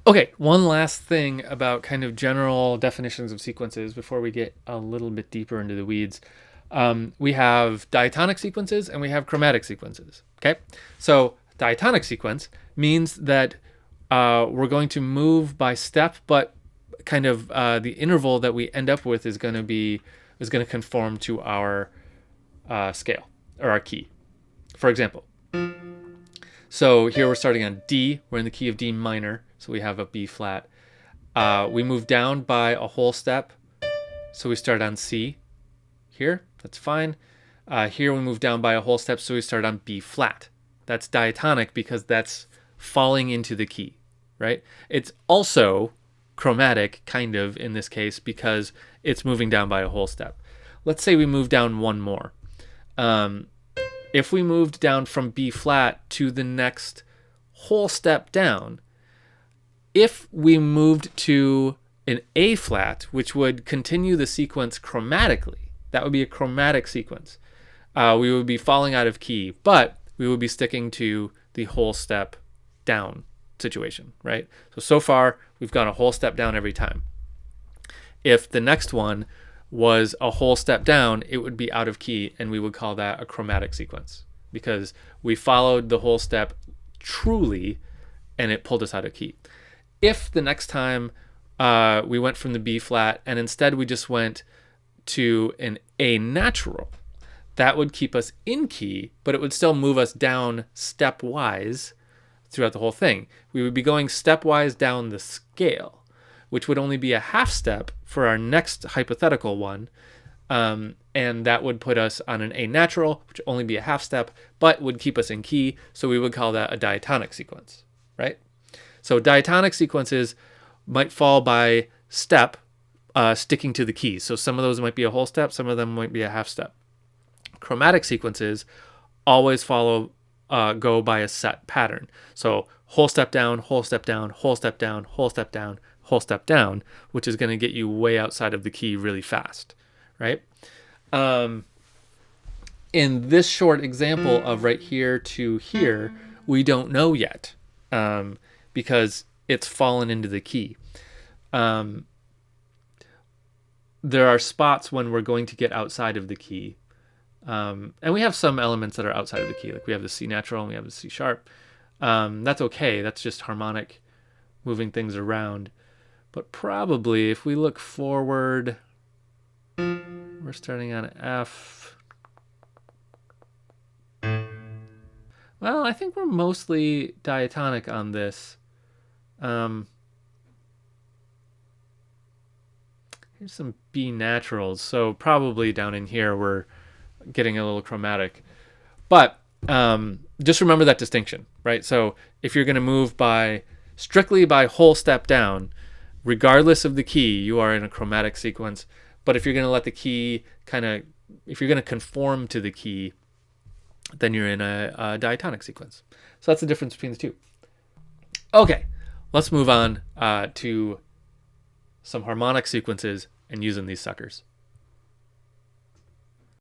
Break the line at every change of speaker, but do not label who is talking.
Okay, one last thing about kind of general definitions of sequences before we get a little bit deeper into the weeds. We have diatonic sequences and we have chromatic sequences. Okay, so diatonic sequence means that we're going to move by step, but kind of the interval that we end up with is going to conform to our scale or our key. For example, so here we're starting on D. We're in the key of D minor, so we have a B flat. We move down by a whole step, so we start on C here. That's fine. Here we move down by a whole step, so we start on B flat. That's diatonic because that's falling into the key, right? It's also chromatic, kind of, in this case, because it's moving down by a whole step. Let's say we move down one more. Um, if we moved down from B flat to the next whole step down, if we moved to an A flat, which would continue the sequence chromatically, that would be a chromatic sequence. We would be falling out of key, but we would be sticking to the whole step down situation, right? So far, we've gone a whole step down every time. If the next one was a whole step down, it would be out of key, and we would call that a chromatic sequence because we followed the whole step truly and it pulled us out of key. If the next time we went from the B flat and instead we just went to an A natural, that would keep us in key, but it would still move us down stepwise throughout the whole thing. We would be going stepwise down the scale, which would only be a half step for our next hypothetical one. And that would put us on an A natural, which would only be a half step, but would keep us in key. So we would call that a diatonic sequence, right? So diatonic sequences might fall by step, sticking to the keys. So some of those might be a whole step, some of them might be a half step. Chromatic sequences always go by a set pattern. So whole step down, whole step down, whole step down, whole step down, whole step down, which is going to get you way outside of the key really fast, right? In this short example of right here to here, we don't know yet because it's fallen into the key. There are spots when we're going to get outside of the key. And we have some elements that are outside of the key, like we have the C natural and we have the C sharp. That's okay. That's just harmonic, moving things around. But probably if we look forward, we're starting on F. Well, I think we're mostly diatonic on this. Here's some B naturals. So probably down in here we're getting a little chromatic. But just remember that distinction, right? So if you're going to move strictly by whole step down, regardless of the key, you are in a chromatic sequence. But if you're going to let the key if you're going to conform to the key, then you're in a diatonic sequence. So that's the difference between the two. Okay, let's move on to some harmonic sequences and using these suckers.